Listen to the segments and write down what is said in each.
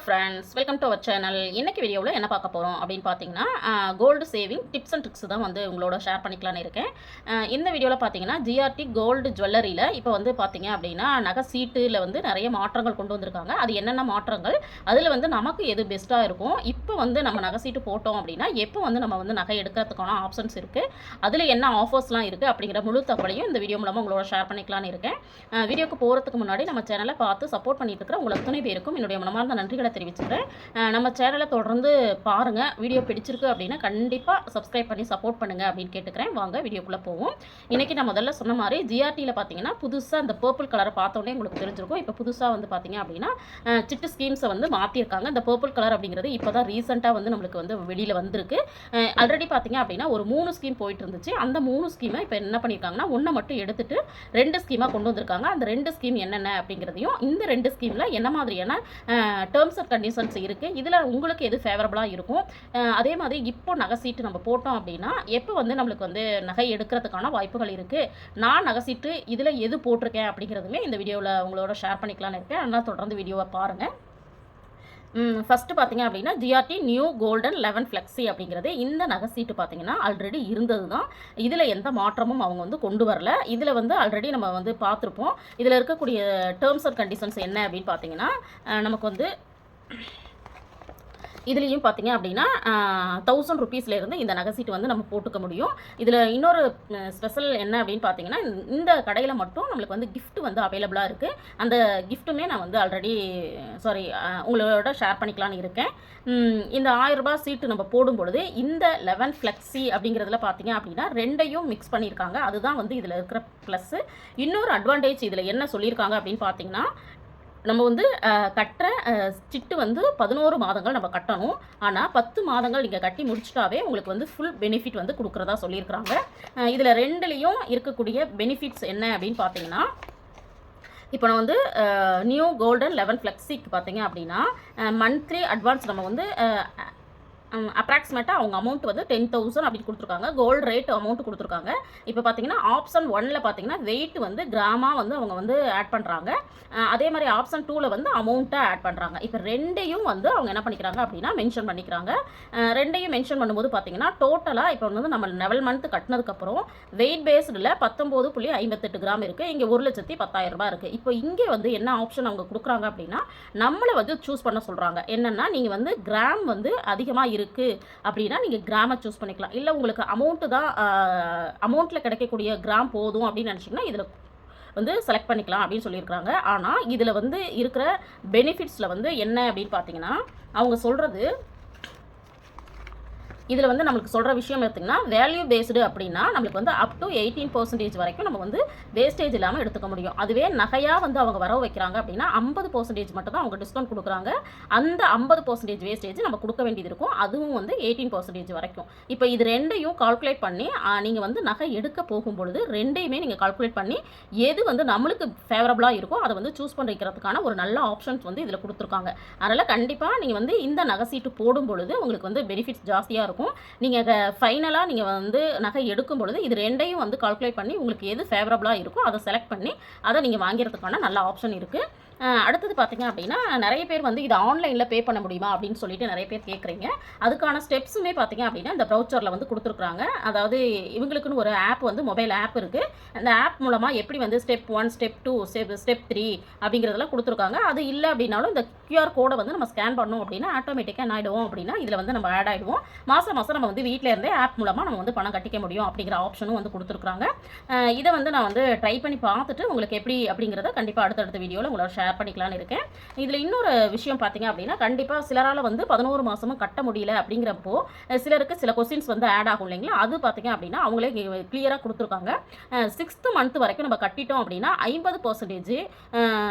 Friends, welcome to our channel. இன்னைக்கு வீடியோவில் என்ன பார்க்க போகிறோம் அப்படின்னு பார்த்தீங்கன்னா, gold saving tips and tricks தான் வந்து உங்களோட ஷேர் பண்ணிக்கலான்னு இருக்கேன். இந்த வீடியோவில் பார்த்தீங்கன்னா GRT கோல்டு ஜுவல்லரியில் இப்போ வந்து பார்த்தீங்க அப்படின்னா நகை சீட்டில் வந்து நிறைய மாற்றங்கள் கொண்டு வந்திருக்காங்க. அது என்னென்ன மாற்றங்கள், அதில் வந்து நமக்கு எது பெஸ்ட்டாக இருக்கும், இப்போ வந்து நம்ம நகை சீட்டு போட்டோம் அப்படின்னா எப்போ வந்து நம்ம வந்து நகை எடுக்கிறதுக்கான ஆப்ஷன்ஸ் இருக்குது, அதில் என்ன ஆஃபர்ஸ்லாம் இருக்குது அப்படிங்கிற முழு தகவலையும் இந்த வீடியோ மூலமாக உங்களோட ஷேர் பண்ணிக்கலான்னு இருக்கேன். வீடியோக்கு போகிறதுக்கு முன்னாடி நம்ம சேனலை பார்த்து சப்போர்ட் பண்ணிட்டு இருக்கிற உங்கள் அத்தனை பேருக்கும் என்னுடைய மனமார்ந்த நன்றிகளை தெரிவிச்சுக்கிறேன். நம்ம சேனலை தொடர்ந்து பாருங்கள். வீடியோ பிடிச்சிருக்கு அப்படின்னா கண்டிப்பாக சப்ஸ்கிரைப் பண்ணி சப்போர்ட் பண்ணுங்கள் அப்படின்னு கேட்டுக்கிறேன். வாங்க வீடியோக்குள்ளே போவோம். இன்றைக்கி நான் முதல்ல சொன்ன மாதிரி GRTயில் பார்த்தீங்கன்னா புதுசாக இந்த பர்பிள் கலரை பார்த்தோன்னே உங்களுக்கு தெரிஞ்சிருக்கும். இப்போ புதுசாக வந்து பார்த்தீங்க அப்படின்னா சிட்டு ஸ்கீம்ஸை வந்து மாற்றிருக்காங்க. இந்த பர்பிள் கலர் அப்படிங்கிறது இப்போ தான் ரீசெண்டாக வந்து நம்மளுக்கு வந்து வெளியில் வந்திருக்கு. ஆல்ரெடி பார்த்தீங்க அப்படின்னா ஒரு 3 ஸ்கீம் போயிட்டு இருந்துச்சு. அந்த 3 ஸ்கீமை இப்போ என்ன பண்ணியிருக்காங்கன்னா ஒன்றை மட்டும் எடுத்துட்டு 2 ஸ்கீமாக கொண்டு வந்திருக்காங்க. அந்த 2 ஸ்கீம் என்னென்ன அப்படிங்கிறதையும், இந்த 2 ஸ்கீமில் என்ன மாதிரியான டேர்ம்ஸ் அண்ட் கண்டிஷன்ஸ் இருக்குது, இதில் உங்களுக்கு எது ஃபேவரபுளாக இருக்கும், அதே மாதிரி இப்போ நகை சீட்டு நம்ம போட்டோம் அப்படின்னா எப்போ வந்து நம்மளுக்கு வந்து நகை எடுக்கிறதுக்கான வாய்ப்புகள் இருக்குது, நான் நகை சீட்டு இதில் எது போட்டிருக்கேன் அப்படிங்கிறதுமே இந்த வீடியோவில் உங்களோட ஷேர் பண்ணிக்கலான்னு இருக்கேன். அதனால் தொடர்ந்து வீடியோவை பாருங்கள். ஃபஸ்ட்டு பார்த்தீங்க அப்படின்னா GRT நியூ கோல்டன் 11 ஃப்ளெக்ஸி அப்படிங்கிறது இந்த நகை சீட்டு பார்த்தீங்கன்னா ஆல்ரெடி இருந்தது தான். இதில் எந்த மாற்றமும் அவங்க வந்து கொண்டு வரல. இதில் வந்து ஆல்ரெடி நம்ம வந்து பார்த்துருப்போம். இதில் இருக்கக்கூடிய டேர்ம்ஸ் அண்ட் கண்டிஷன்ஸ் என்ன அப்படின்னு பார்த்தீங்கன்னா, நமக்கு வந்து இதுலேயும் பார்த்தீங்க அப்படின்னா 1000 ருபீஸ்லேருந்து இந்த நகை சீட்டு வந்து நம்ம போட்டுக்க முடியும். இதில் இன்னொரு ஸ்பெஷல் என்ன அப்படின்னு பார்த்தீங்கன்னா, இந்த கடையில் மட்டும் நம்மளுக்கு வந்து கிஃப்ட் வந்து அவைலபிளாக இருக்குது. அந்த கிஃப்ட்டுமே நான் வந்து ஆல்ரெடி உங்களோட ஷேர் பண்ணிக்கலான்னு இருக்கேன். இந்த 1000 ரூபாய் சீட்டு நம்ம போடும்பொழுது இந்த 11 ஃப்ளெக்ஸி அப்படிங்கிறதுல பார்த்தீங்க அப்படின்னா 2ஐயும் மிக்ஸ் பண்ணியிருக்காங்க. அதுதான் வந்து இதில் இருக்கிற ப்ளஸ்ஸு. இன்னொரு அட்வான்டேஜ் இதில் என்ன சொல்லியிருக்காங்க அப்படின்னு பார்த்தீங்கன்னா, நம்ம வந்து கட்டுற சிட்டு வந்து 11 மாதங்கள் நம்ம கட்டணும். ஆனால் 10 மாதங்கள் நீங்கள் கட்டி முடிச்சிட்டாவே உங்களுக்கு வந்து ஃபுல் பெனிஃபிட் வந்து கொடுக்குறதா சொல்லியிருக்கிறாங்க. இதில் 2லேயும் இருக்கக்கூடிய பெனிஃபிட்ஸ் என்ன அப்படின்னு பார்த்தீங்கன்னா, இப்போ நான் வந்து நியூ கோல்டன் 11 ஃப்ளெக்ஸிக்கு பார்த்தீங்க அப்படின்னா மந்த்லி அட்வான்ஸ் நம்ம வந்து அப்ராக்சிமேட்டாக அவங்க அமௌண்ட் வந்து 10,000 அப்படின்னு கொடுத்துருக்காங்க. கோல்டு ரேட் அமௌண்ட் கொடுத்துருக்காங்க. இப்போ பார்த்தீங்கன்னா ஆப்ஷன் 1ல் பார்த்தீங்கன்னா வெயிட் வந்து கிராமாக வந்து அவங்க வந்து ஆட் பண்ணுறாங்க. அதே மாதிரி ஆப்ஷன் 2ல் வந்து அமௌண்ட்டை ஆட் பண்ணுறாங்க. இப்போ 2ஐயும் வந்து அவங்க என்ன பண்ணிக்கிறாங்க அப்படின்னா மென்ஷன் பண்ணிக்கிறாங்க. 2ஐயும் மென்ஷன் பண்ணும்போது பார்த்தீங்கன்னா டோட்டலாக இப்போ வந்து நம்ம 11 மந்த் கட்டினதுக்கப்புறம் வெயிட் பேஸ்டில் 19.58 கிராம் இருக்குது. இங்கே 1,10,10,000 ரூபாய் இருக்குது. இப்போ இங்கே வந்து என்ன ஆப்ஷன் அவங்க கொடுக்குறாங்க அப்படின்னா, நம்மளை வந்து சூஸ் பண்ண சொல்கிறாங்க. என்னென்னா, நீங்கள் வந்து கிராம் வந்து அதிகமாக இருக்குது அப்படின்னா நீங்கள் கிராமை சூஸ் பண்ணிக்கலாம். இல்லை உங்களுக்கு அமௌண்ட்டு தான் அமௌண்ட்டில் கிடைக்கக்கூடிய கிராம் போதும் அப்படின்னு நினச்சிங்கன்னா இதில் வந்து செலக்ட் பண்ணிக்கலாம் அப்படின்னு சொல்லியிருக்கிறாங்க. ஆனால் இதில் வந்து இருக்கிற பெனிஃபிட்ஸில் வந்து என்ன அப்படின்னு பார்த்தீங்கன்னா, அவங்க சொல்கிறது இதில் வந்து நம்மளுக்கு சொல்கிற விஷயம் பார்த்திங்கன்னா, வேல்யூ பேஸ்டு அப்படின்னா நம்மளுக்கு வந்து அப் டு 18% வரைக்கும் நம்ம வந்து வேஸ்டேஜ் இல்லாமல் எடுத்துக்க முடியும். அதுவே நகையாக வந்து அவங்க வரவு வைக்கிறாங்க அப்படின்னா 50% மட்டும் தான் அவங்க டிஸ்கவுண்ட் கொடுக்குறாங்க. அந்த 50% வேஸ்டேஜ் நம்ம கொடுக்க வேண்டியது இருக்கும். அதுவும் வந்து 18% வரைக்கும். இப்போ இது 2ஐயும் கால்குலேட் பண்ணி நீங்கள் வந்து நகை எடுக்க போகும்பொழுது 2ஐயுமே நீங்கள் கால்குலேட் பண்ணி எது வந்து நம்மளுக்கு ஃபேவரபுளாக இருக்கோ அதை வந்து சூஸ் பண்ணிக்கிறதுக்கான ஒரு நல்ல ஆப்ஷன்ஸ் வந்து இதில் கொடுத்துருக்காங்க. அதனால் கண்டிப்பாக நீங்கள் வந்து இந்த நகை சீட்டு போடும் பொழுது உங்களுக்கு வந்து பெனிஃபிட்ஸ் ஜாஸ்தியாக இருக்கும். நீங்கள் ஃபைனலாக நீங்கள் வந்து நகை எடுக்கும் பொழுது இது 2ஐயும் வந்து கால்குலேட் பண்ணி உங்களுக்கு எது ஃபேவரபுளாக இருக்கோ அதை செலக்ட் பண்ணி அதை நீங்கள் வாங்கிறதுக்கான நல்ல ஆப்ஷன் இருக்குது. அடுத்தது பார்த்தீங்க அப்படின்னா, நிறைய பேர் வந்து இது ஆன்லைனில் பே பண்ண முடியுமா அப்படின்னு சொல்லிட்டு நிறைய பேர் கேட்குறீங்க. அதுக்கான ஸ்டெப்ஸுமே பார்த்தீங்க அப்படின்னா இந்த ப்ரௌச்சரில் வந்து கொடுத்துருக்குறாங்க. அதாவது இவங்களுக்குன்னு ஒரு ஆப் வந்து மொபைல் ஆப் இருக்குது. அந்த ஆப் மூலமாக எப்படி வந்து ஸ்டெப் 1, ஸ்டெப் 2, ஸ்டெப் 3 அப்படிங்கிறதெல்லாம் கொடுத்துருக்காங்க. அது இல்லை அப்படின்னாலும் இந்த QR கோடை வந்து நம்ம ஸ்கேன் பண்ணோம் அப்படின்னா ஆட்டோமேட்டிக்காக என்ன ஆகிடுவோம் அப்படின்னா இதில் வந்து நம்ம ஆட் ஆகிடுவோம். மாதம் நம்ம வந்து வீட்டில் இருந்தே ஆப் மூலமாக நம்ம வந்து பணம் கட்டிக்க முடியும் அப்படிங்கிற ஆப்ஷனும் வந்து கொடுத்துருக்குறாங்க. இதை வந்து நான் வந்து ட்ரை பண்ணி பார்த்துட்டு உங்களுக்கு எப்படி அப்படிங்கிறத கண்டிப்பாக அடுத்தடுத்த வீடியோவில் உங்களோட ஷேர் பண்ணிக்கலான்னு இருக்கேன். இதில் இன்னொரு விஷயம் பார்த்தீங்க அப்படின்னா, கண்டிப்பாக சிலரால் வந்து 11 மாதமும் கட்ட முடியல அப்படிங்கிறப்போ சிலருக்கு சில கொஸ்டின்ஸ் வந்து ஆட் ஆகும் இல்லைங்களா, அது பார்த்தீங்க அப்படின்னா அவங்களே கிளியராக கொடுத்துருக்காங்க. 6th மந்த் வரைக்கும் நம்ம கட்டிட்டோம் அப்படின்னா 50%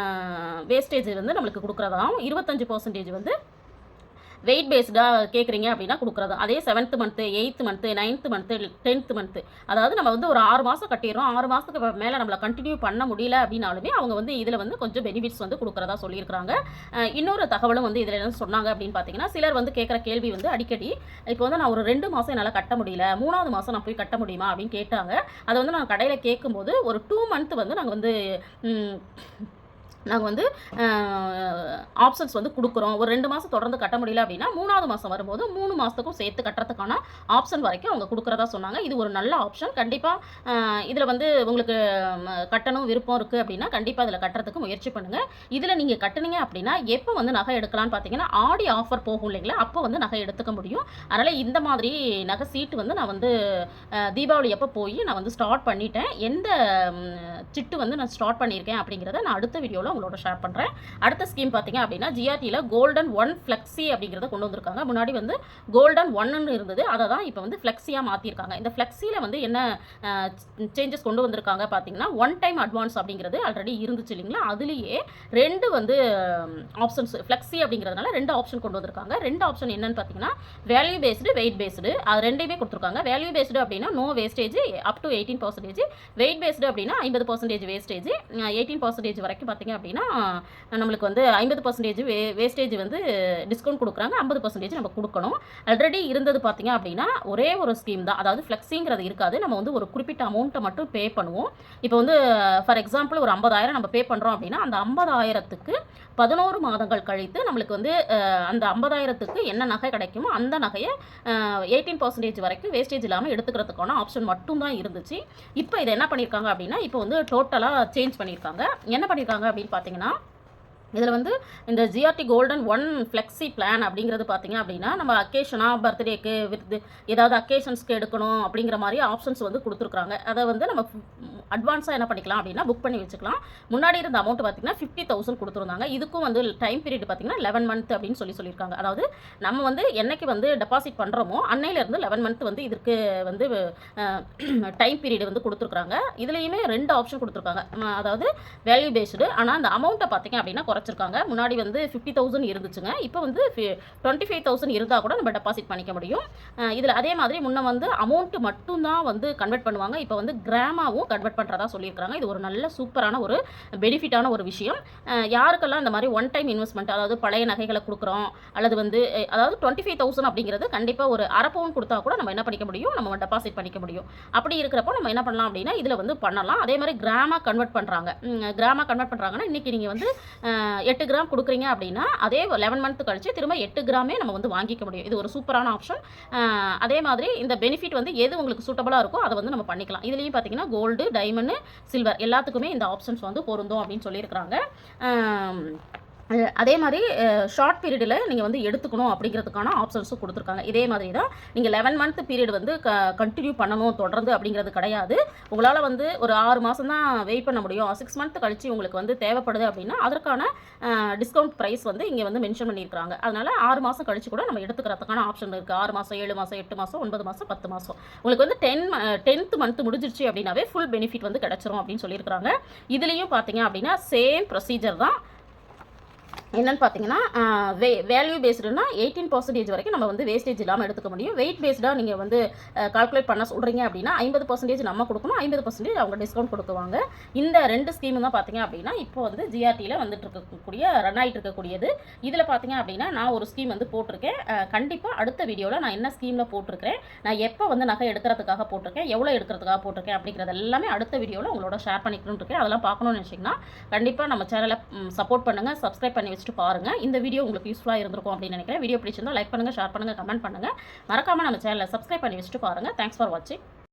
வேஸ்டேஜ் வந்து நம்மளுக்கு கொடுக்குறதாகவும் 25% வந்து வெயிட் பேஸ்டாக கேட்குறீங்க அப்படின்னா கொடுக்குறது. அதே 7th month, 8th month, 9th month, 10th month, அதாவது நம்ம வந்து ஒரு 6 மாதம் கட்டிடுறோம். 6 மாதத்துக்கு மேலே நம்மளை கண்டினியூ பண்ண முடியல அப்படின்னாலுமே அவங்க வந்து இதில் வந்து கொஞ்சம் பெனிஃபிட்ஸ் வந்து கொடுக்குறதா சொல்லியிருக்கிறாங்க. இன்னொரு தகவலும் வந்து இதில் என்ன சொன்னாங்க அப்படின்னு பார்த்தீங்கன்னா, சிலர் வந்து கேட்குற கேள்வி வந்து அடிக்கடி இப்போ வந்து நான் ஒரு 2 மாதம் என்னால் கட்ட முடியல, 3வது மாதம் நான் போய் கட்ட முடியுமா அப்படின்னு கேட்டாங்க. அதை வந்து நான் கடையில் கேட்கும்போது ஒரு 2 மந்த் வந்து நாங்கள் வந்து நாங்கள் வந்து ஆப்ஷன்ஸ் வந்து கொடுக்குறோம். ஒரு 2 மாதம் தொடர்ந்து கட்ட முடியல அப்படின்னா 3வது மாதம் வரும்போது 3 மாதத்துக்கும் சேர்த்து கட்டுறதுக்கான ஆப்ஷன் வரைக்கும் அவங்க கொடுக்குறதா சொன்னாங்க. இது ஒரு நல்ல ஆப்ஷன். கண்டிப்பாக இதில் வந்து உங்களுக்கு கட்டணும் விருப்பம் இருக்குது அப்படின்னா கண்டிப்பாக இதில் கட்டுறதுக்கு முயற்சி பண்ணுங்கள். இதில் நீங்கள் கட்டுனீங்க அப்படின்னா எப்போ வந்து நகை எடுக்கலான்னு பார்த்தீங்கன்னா ஆடி ஆஃபர் போகும் இல்லைங்களா, அப்போ வந்து நகை எடுத்துக்க முடியும். அதனால் இந்த மாதிரி நகை சீட்டு வந்து நான் வந்து தீபாவளி அப்போ போய் நான் வந்து ஸ்டார்ட் பண்ணிட்டேன். எந்த சிட்டு வந்து நான் ஸ்டார்ட் பண்ணியிருக்கேன் அப்படிங்கிறத நான் அடுத்த வீடியோவில் உங்களோட ஷேர் பண்ணுறேன். அடுத்த ஸ்கீம் பார்த்தீங்க அப்படின்னா ஜிஆர்டியில் கோல்டன் 1 ஃப்ளெக்ஸி அப்படிங்கிறத கொண்டு வந்திருக்காங்க. முன்னாடி வந்து கோல்டன் 1ன்னு இருந்தது, அதை தான் இப்போ வந்து ஃப்ளெக்ஸியாக மாற்றிருக்காங்க. இந்த ஃப்ளெக்ஸியில் வந்து என்ன சேஞ்சஸ் கொண்டு வந்திருக்காங்க பார்த்தீங்கன்னா, 1 டைம் அட்வான்ஸ் அப்படிங்கிறது ஆல்ரெடி இருந்துச்சு இல்லைங்களா, அதுலேயே 2 வந்து ஆப்ஷன்ஸ் ஃப்ளெக்ஸி அப்படிங்கிறதுனால 2 ஆப்ஷன் கொண்டு வந்திருக்காங்க. 2 ஆப்ஷன் என்னன்னு பார்த்தீங்கன்னா வேல்யூ பேஸ்டு, வெயிட் பேஸ்டு, அது ரெண்டையுமே கொடுத்துருக்காங்க. வேல்யூ பேஸ்டு அப்படின்னா no wastage up to 18%, weight based அப்படின்னா 50% வேஸ்டேஜ், 18% வரைக்கும் பார்த்தீங்க அப்படின்னா நம்மளுக்கு வந்து 50% வேஸ்டேஜ் வந்து டிஸ்கவுண்ட் கொடுக்குறாங்க, 50% நம்ம கொடுக்கணும். ஆல்ரெடி இருந்தது பார்த்தீங்க அப்படின்னா ஒரே ஒரு ஸ்கீம் தான், அதாவது ஃப்ளெக்ஸிங்கிறது இருக்காது. நம்ம வந்து ஒரு குறிப்பிட்ட அமௌண்ட்டை மட்டும் பே பண்ணுவோம். இப்போ வந்து ஃபார் எக்ஸாம்பிள் ஒரு 50,000 நம்ம பே பண்ணுறோம் அப்படின்னா அந்த 50,000த்துக்கு 11 மாதங்கள் கழித்து நம்மளுக்கு வந்து அந்த 50,000த்துக்கு என்ன நகை கிடைக்குமோ அந்த நகையை 18% வரைக்கும் வேஸ்டேஜ் இல்லாமல் எடுத்துக்கிறதுக்கான ஆப்ஷன் மட்டும்தான் இருந்துச்சு. இப்போ இதை என்ன பண்ணியிருக்காங்க அப்படின்னா இப்போ வந்து டோட்டலாக சேஞ்ச் பண்ணியிருக்காங்க. என்ன பண்ணியிருக்காங்க அப்படின்னு பார்த்தீங்கன்னா இதில் வந்து இந்த ஜிஆர்டி கோல்டன் 1 ஃப்ளெக்ஸி பிளான் அப்படிங்கிறது பார்த்தீங்க அப்படின்னா நம்ம அக்கேஷனாக பர்த்டேக்கு விருது ஏதாவது அக்கேஷன்ஸ்க்கு எடுக்கணும் அப்படிங்கிற மாதிரி ஆப்ஷன்ஸ் வந்து கொடுத்துருக்குறாங்க. அதை வந்து நம்ம அட்வான்ஸாக என்ன பண்ணிக்கலாம் அப்படின்னா புக் பண்ணி வச்சுக்கலாம். முன்னாடி இருந்த அமௌண்ட் பார்த்தீங்கன்னா 50,000 கொடுத்துருந்தாங்க. இதுக்கும் வந்து டைம் பீரியட் பார்த்தீங்கன்னா 11 மந்த் அப்படின்னு சொல்லியிருக்காங்க. அதாவது நம்ம வந்து என்னைக்கு வந்து டெபாசிட் பண்ணுறோமோ அன்னையிலேருந்து 11 மந்த் வந்து இதற்கு வந்து டைம் பீரியட் வந்து கொடுத்துருக்குறாங்க. இதுலேயுமே 2 ஆப்ஷன் கொடுத்துருக்காங்க. அதாவது வேல்யூ பேஸ்டு, ஆனால் அந்த அமௌண்ட்டை பார்த்தீங்க அப்படின்னா குறைச்சிருக்காங்க. முன்னாடி வந்து 50,000 இருந்துச்சுங்க, இப்போ வந்து 25,000 இருந்தால் கூட நம்ம டெபாசிட் பண்ணிக்க முடியும். இதில் அதே மாதிரி முன்ன வந்து அமௌண்ட் மட்டும்தான் வந்து கன்வெர்ட் பண்ணுவாங்க, இப்போ வந்து கிராமாவும் கன்வெர்ட் பண்ணுறதா சொல்லியிருக்காங்க. இது ஒரு நல்ல சூப்பரான ஒரு பெனிஃபிட்டான ஒரு விஷயம். யாருக்கெல்லாம் இந்த மாதிரி 1 டைம் இன்வெஸ்ட்மெண்ட், அதாவது பழைய நகைகளை கொடுக்குறோம் அல்லது வந்து அதாவது 25,000 அப்படிங்கிறது கண்டிப்பாக ஒரு அரை பவுன் கொடுத்தா கூட நம்ம என்ன பண்ணிக்க முடியும், நம்ம டெபாசிட் பண்ணிக்க முடியும். அப்படி இருக்கிறப்போ நம்ம என்ன பண்ணலாம் அப்படின்னா இதில் வந்து பண்ணலாம். அதே மாதிரி கிராமாக கன்வெர்ட் பண்ணுறாங்க. கிராமாக கன்வெர்ட் பண்ணுறாங்கன்னா இன்றைக்கி நீங்கள் வந்து 8 கிராம் கொடுக்குறீங்க அப்படின்னா அதே 11 மந்த் கழிச்சு திரும்ப 8 கிராமே நம்ம வந்து வாங்கிக்க முடியும். இது ஒரு சூப்பரான ஆப்ஷன். அதே மாதிரி இந்த பெனிஃபிட் வந்து எது உங்களுக்கு சூட்டபுளாக இருக்கோ அதை வந்து நம்ம பண்ணிக்கலாம். இதுலேயும் பார்த்தீங்கன்னா கோல்டு, டைமண்டு, சில்வர் எல்லாத்துக்குமே இந்த ஆப்ஷன்ஸ் வந்து பொருந்தும் அப்படின்னு சொல்லியிருக்கிறாங்க. அதே மாதிரி ஷார்ட் பீரியடில் நீங்கள் வந்து எடுத்துக்கணும் அப்படிங்கிறதுக்கான ஆப்ஷன்ஸும் கொடுத்துருக்காங்க. இதே மாதிரி தான் நீங்கள் 11 மந்த் பீரியட் வந்து கண்டினியூ பண்ணணும் தொடர்ந்து அப்படிங்கிறது கிடையாது. உங்களால் வந்து ஒரு 6 மாதம் தான் வெயிட் பண்ண முடியும். 6 மந்த் கழித்து உங்களுக்கு வந்து தேவைப்படுது அப்படின்னா அதற்கான டிஸ்கவுண்ட் ப்ரைஸ் வந்து இங்கே வந்து மென்ஷன் பண்ணியிருக்காங்க. அதனால் 6 மாதம் கழித்து கூட நம்ம எடுத்துக்கிறதுக்கான ஆப்ஷன் இருக்குது. 6 மாதம், 7 மாதம், 8 மாதம், 9 மாதம், 10 மாதம். உங்களுக்கு வந்து 10th மந்த் முடிஞ்சிருச்சு அப்படின்னாவே ஃபுல் பெனிஃபிட் வந்து கிடச்சிரும் அப்படின்னு சொல்லியிருக்கிறாங்க. இதுலேயும் பார்த்தீங்க அப்படின்னா சேம் ப்ரொசீஜர் தான். என்னென்னு பார்த்தீங்கன்னா வேல்யூ பேஸ்டுனா 18% வரைக்கும் நம்ம வந்து வேஸ்டேஜ் இல்லாமல் எடுத்துக்க முடியும். வெயிட் பேஸ்டாக நீங்கள் வந்து கால்குலேட் பண்ண சொல்கிறீங்க அப்படின்னா 50% நம்ம கொடுக்கணும், 50% அவங்க டிஸ்கவுண்ட் கொடுக்குவாங்க. இந்த 2 ஸ்கீமு தான் பார்த்தீங்க அப்படின்னா இப்போ வந்து ஜிஆர்டியில் வந்துட்டு இருக்கக்கூடிய ரன் ஆகிட்டு இருக்கக்கூடியது. இதில் பார்த்தீங்க அப்படின்னா நான் ஒரு ஸ்கீம் வந்து போட்டிருக்கேன். கண்டிப்பாக அடுத்த வீடியோவில் நான் என்ன ஸ்கீமில் போட்டிருக்கிறேன், நான் எப்போ வந்து நகை எடுக்கிறதுக்காக போட்டிருக்கேன், எவ்வளோ எடுக்கிறதுக்காக போட்டிருக்கேன் அப்படிங்கிறது எல்லாமே அடுத்த வீடியோவில் உங்களோட ஷேர் பண்ணிக்கணும்னு இருக்கேன். அதெல்லாம் பார்க்கணும்னு நினச்சிங்கன்னா கண்டிப்பாக நம்ம சேனலை சப்போர்ட் பண்ணுங்கள், சப்ஸ்கிரைப் பண்ணி வச்சுட்டு பாருங்கள். இந்த வீடியோ உங்களுக்கு யூஸ்ஃபுல்லாக இருந்திருக்கும் அப்படின்னு நினைக்கிறேன். வீடியோ பிடிச்சிருந்தா லைக் பண்ணுங்கள், ஷேர் பண்ணுங்கள், கமெண்ட் பண்ணுங்கள். மறக்காமல் நம்ம சேனலை சப்ஸ்கிரைப் பண்ணி வச்சுட்டு பாருங்கள். தேங்க்ஸ் ஃபார் வாட்சிங்.